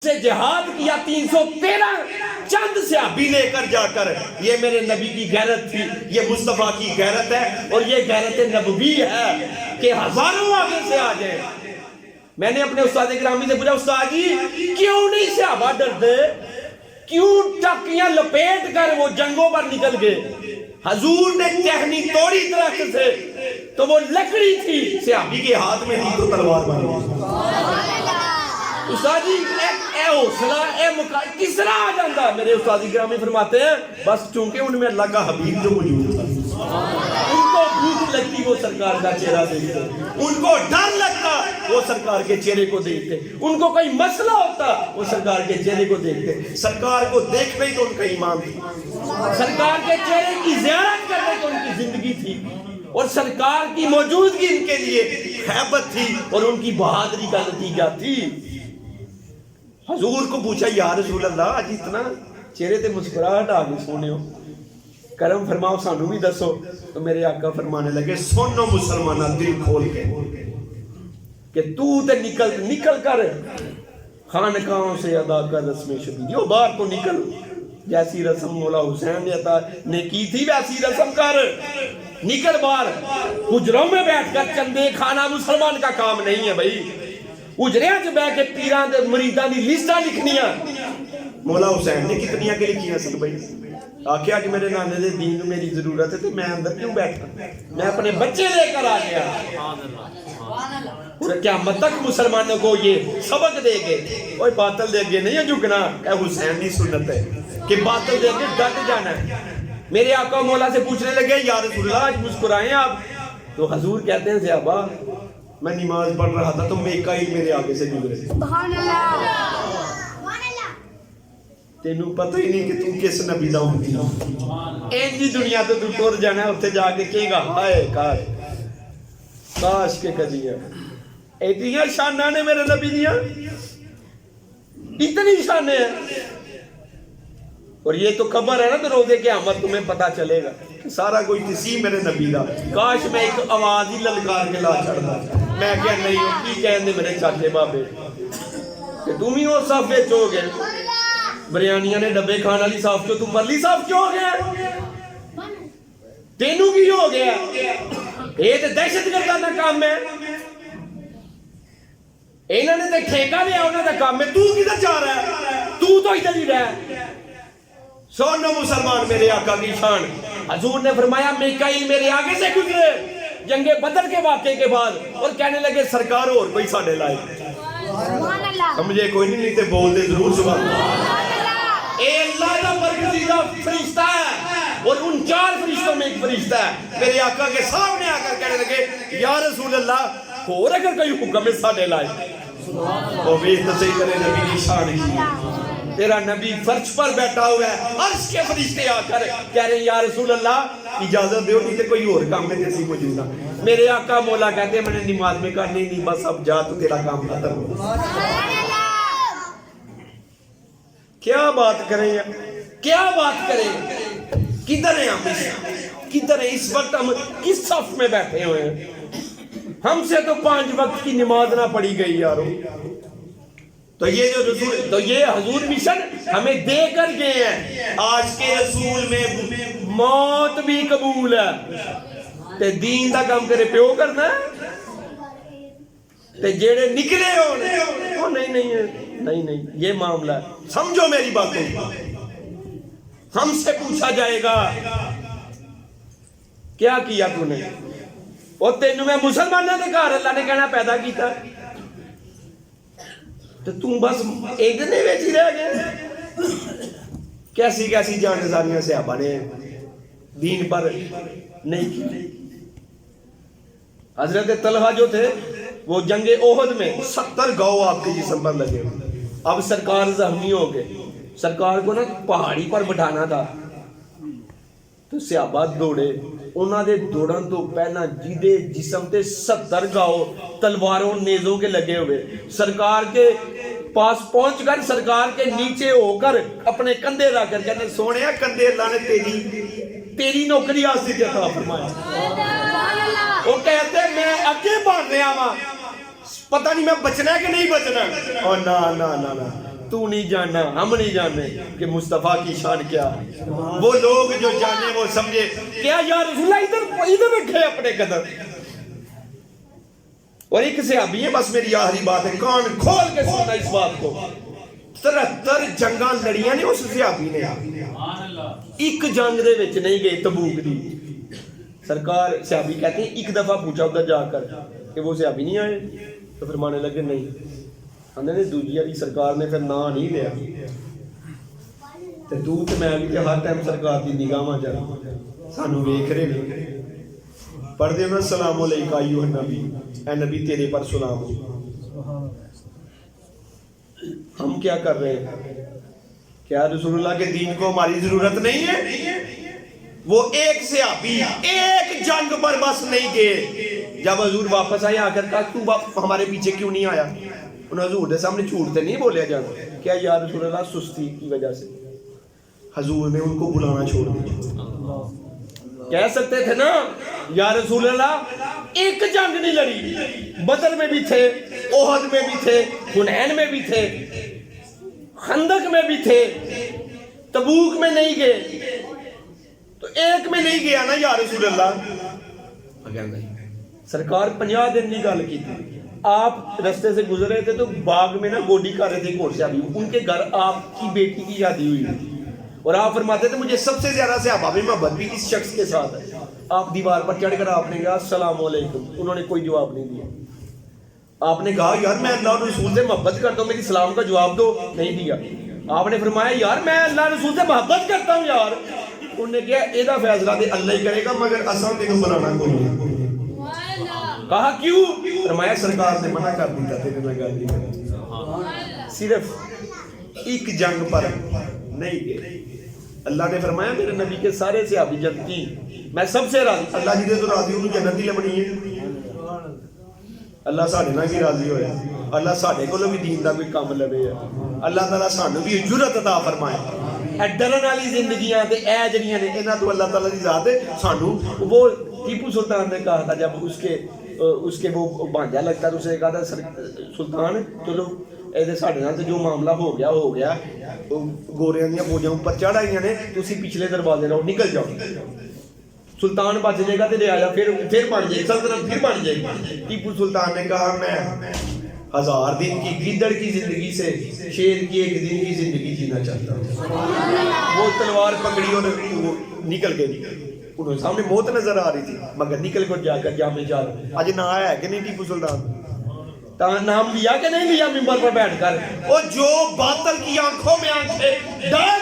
سے جہاد کیا 313 چند صحابی لے کر جا کر. یہ میرے نبی کی غیرت تھی, یہ مصطفیٰ کی غیرت ہے, اور یہ غیرت نبوی ہے کہ ہزاروں آگے سے آ جائیں. میں نے اپنے استاد گرامی سے پوچھا, استاد جی کیوں نہیں صحابہ ڈرتے, کیوں ٹکیاں لپیٹ کر وہ جنگوں پر نکل گئے؟ حضور نے ٹہنی توڑی درخت سے تو وہ لکڑی تھی, صحابی کے ہاتھ میں تھی تو تلوار بن گئی. استاد جی اے حوصلہ اے مقام کس طرح آ جاتا ہے؟ میرے استاد گرامی فرماتے ہیں بس چونکہ ان میں اللہ کا حبیب جو موجود تھا, ان کو بھوک لگتی وہ سرکار کا چہرہ دیکھتے, ان کو ڈر لگتا وہ سرکار کے چہرے کو دیکھتے, ان کو کوئی مسئلہ ہوتا وہ سرکار کے چہرے کو دیکھتے. سرکار کو دیکھنا ہی تو ان کا ایمان تھا, سرکار کے چہرے کی زیارت کرنے تو ان کی زندگی تھی, اور سرکار کی موجودگی ان کے لیے ہیبت تھی اور ان کی بہادری کا نتیجہ تھی. حضور کو پوچھا, یا رسول اللہ آج اتنا چہرے تے مسکراہٹ آ گئی سونے ہو, کرم فرماؤ سانو بھی دسو. تو میرے آقا فرمانے لگے, سنو مسلمانہ دل کھول کے کہ تو تے نکل کر خانقاہوں سے ادا کر رسم شبیدی, وہ باہر تو نکل, جیسی رسم مولا حسین نے کی تھی ویسی رسم کر, نکل باہر. حجروں میں بیٹھ کر چندے کھانا مسلمان کا کام نہیں ہے بھائی, اجریاں سے بیٹھ کے پیران دے مریدان دی لسٹاں لکھنیاں. مولا حسین نے کتنیاں کے لکھیاں سن بھائی, آکھیا کہ میرے نانے دے دین میری ضرورت ہے تو میں اندر کیوں بیٹھا, میں اپنے بچے لے کر آ گیا. اور قیامت تک مسلمانوں کو یہ سبق دے گے, اوہ باطل دے گے نہیں جھکنا, اے حسین دی سنت ہے کہ باطل دے گے ڈٹ جانا ہے. میرے آقا مولا سے پوچھنے لگے, یا رسول اللہ آج مسکرائیں آپ. تو حضور کہتے ہیں, صحابہ میں نماز پڑھ رہا تھا تو میکائیل میرے آگے سے گزرے. سبحان اللہ. تینوں پتہ ہی نہیں کہ تم کس نبی دا ہوتی ہو, این جی دنیا تو ٹر جانا ہے, اتنے جا کے کہے گا ہائے کاش کے کجی ہے. ایتیاں شانہ نے میرے نبی دیا, اتنی شانے ہیں. اور یہ تو خبر ہے نا, تو روزے قیامت تمہیں پتا چلے گا سارا کوئی کسی میرے نبی دا. کاش میں ایک آواز ہی للکار کے لا چھڑتا, میں کیا نہیں ہوں کی کہیں دے میرے چاچے بابے کہ تم ہی وہ صاف بیچ ہو گئے, بریانیاں نے ڈبے کھانا لی صاف کیوں, تم مرلی صاف کیوں ہو گئے, تینوں کی ہو گیا. یہ تو دہشت گردانہ کام ہے, انہوں نے تو ٹھیکہ لیا انہوں نے کام ہے, تو کدھر جا رہا ہے, تو ادھر ہی رہا ہے. سنو مسلمان میرے آقا کی شان, حضور نے فرمایا میکائیل میرے آگے سے گزرے جنگ بدر کے واقعے کے بعد, اور کہنے لگے سرکار اور کوئی ساڑھے لائے. سمجھے کوئی نہیں تے بول دے ضرور سبحان اللہ. اے اللہ کا برگزیدہ فرشتہ ہے, اور ان 4 فرشتوں میں ایک فرشتہ ہے. میرے آقا کے سامنے آ کر کہنے لگے, یا رسول اللہ اور اگر کوئی حکم ہے ساڑھے لائے. وہ بھی تصحیح کرے نبی کی شان کی, تیرا نبی فرش پر بیٹھا ہوا ہے, عرش کے فرشتے آ کر کہہ رہے ہیں یا رسول اللہ اجازت دیو, نہیں تے کوئی اور کام میں جیسی موجودہ. میرے آقا مولا کہتے ہیں میں نے نماز میں کہا نہیں بس اب جا تو تیرا کام ختم ہو. کیا بات کریں, کیا بات کریں, کدھر ہیں ہم, کدھر ہیں اس وقت, ہم کس صف میں بیٹھے ہوئے ہیں. ہم سے تو 5 وقت کی نماز نہ پڑھی گئی یارو. تو یہ جو رسول, تو یہ حضور مشن ہمیں دے کر گئے ہیں. آج کے رسول میں موت بھی قبول ہے, تے دین دا کام کرے پیو کرنا ہے, تے جیڑے نکلے ہو نہیں یہ معاملہ ہے. سمجھو میری باتوں, ہم سے پوچھا جائے گا کیا کیا تو نے, اور تینوں میں مسلمانوں نے کہا اللہ نے کہنا پیدا کیتا, تو تم بس ایک دن میں ہی رہ گئے. کیسی کیسی جانزاریاں صحابہ نے دین پر نہیں کی. حضرت طلحہ جو تھے وہ جنگ احد میں 70 گاؤں آپ کے جسم پر لگے. اب سرکار زخمی ہو گئے, سرکار کو نا پہاڑی پر بٹھانا تھا, تو صحابہ دوڑے. انہاں دے دوڑن تو پہنا جیدے جسم تے 70 گاؤں تلواروں نیزوں کے لگے ہوئے. سرکار کے پاس پہنچ کر سرکار کے نیچے ہو کر اپنے کندھے رکھ کر کہتے سونے کندھے اللہ نے تیری نوکری حاصل عطا فرمایا. وہ کہتے میں اگے بڑھ رہا ہاں, پتہ نہیں میں بچنا ہے کہ نہیں بچنا. اور نا تو نہیں جاننا، ہم نہیں جاننے کہ مصطفیٰ کی شان کیا ہے. وہ لوگ جو جانے وہ سمجھے کیا یا رسول اللہ ادھر رکھے اپنے قدر. اور ایک صحابی ہے، بس میری آخری بات ہے، کان کھول کے سننا اس بات کو. 73 جنگاں لڑیاں نے اس صحابی نے، ایک جنگ دے وچ نہیں گئے تبوک دی. سرکار صحابی کہتے ہیں ایک دفعہ پوچھا ادھر جا کر کہ وہ صحابی نہیں آئے، تو فرمانے لگے نہیں. ہم نے دوجی والی سرکار نے پھر نا نہیں لیا. تے تو تے میں بھی ہر ٹائم سرکار دی نگاہاں جا سانو ویکھ رہے نے. پڑھ دے نا سلام علیکہ ایھا النبی، اے نبی تیرے پر سلام ہو. ہم کیا کر رہے ہیں؟ کیا رسول اللہ کے دین کو ہماری ضرورت نہیں ہے؟ وہ ایک صحابی ایک جنگ پر بس نہیں گئے. جب حضور واپس آئے آ کر کہا تو ہمارے پیچھے کیوں نہیں آیا؟ انہوں حضور کے سامنے جھوٹ تے نہیں بولیا جانا. کیا یا رسول اللہ سستی کی وجہ سے؟ حضور نے ان کو بلانا چھوڑ دیا. کہہ سکتے تھے نا یا رسول اللہ ایک جنگ نہیں لڑی، بدر میں بھی تھے، احد میں بھی تھے، حنین میں بھی تھے، خندق میں بھی تھے، تبوک میں نہیں گئے، تو ایک میں نہیں گیا نا یا رسول اللہ. اگر نہیں سرکار 50 دن نہیں گل کی تھی. آپ رستے سے گزرے تھے تو باغ میں نا گوڈی کر رہے تھے ایک اور صحابی، ان کے گھر آپ کی بیٹی کی شادی ہوئی تھی. اور آپ فرماتے تھے مجھے سب سے زیادہ صحابہ میں محبت بھی اس شخص کے ساتھ ہے. آپ دیوار پر چڑھ کر آپ نے کہا السلام علیکم، انہوں نے کوئی جواب نہیں دیا. آپ نے کہا یار میں اللہ رسول سے محبت کرتا ہوں، میری سلام کا جواب دو، نہیں دیا. آپ نے فرمایا یار میں اللہ رسول سے محبت کرتا ہوں یار. انہوں نے کہا ایدہ فیصلہ دے اللہ ہی کرے گا، مگر اساں تینوں بلانا کوئی نہیں. کہا کیوں؟ فرمایا سرکار نے منع کر دیا تیرے میں گل نہیں کرنی. صرف ایک جنگ پر نہیں گئے. اللہ نے فرمایا میرے نبی کے سارے صحابی جنتی، میں سب سے راضی. اللہ جی دے تو راضی ہوں جنت ہی لبنی ہے. اللہ ساڈے نال بھی راضی ہویا، اللہ ساڈے کولوں بھی دین دا کوئی کام لوے. اللہ تعالیٰ سانو بھی جرأت عطا فرمائے. اے ڈرن والی زندگیاں تے اے جڑیاں نے انہاں تو اللہ تعالیٰ دی ذات ہے. سانو وہ ٹیپو سلطان نے کہا تھا جب اس کے وہ بھانجا لگتا تو اسے کہا تھا سلطان چلو اے ساڈے نال تے جو معاملہ ہو گیا گوریاں دیاں فوجاں اوپر چڑھ آئیاں نے، تسی پچھلے دروازے رہو، نکل جاؤ. سلطان بچ جائے گا تے لے آیا، پھر بن جائے سلطنت، پھر بن جائے گی. ٹیپو سلطان نے کہا میں 1000 دن کی گیدڑ کی زندگی سے شیر کی 1 دن کی زندگی جینا چاہتا ہوں. وہ تلوار پکڑی اور وہ نکل گئی. انہوں نے سامنے موت نظر آ رہی تھی مگر نکل کر جا کر جامع جا رہا. آج نہ آیا ہے کہ نہیں ٹیپو سلطان؟ نام لیا کہ نہیں لیا ممبر پر بیٹھ کر؟ وہ جو باطل کی آنکھوں میں آنکھیں ڈال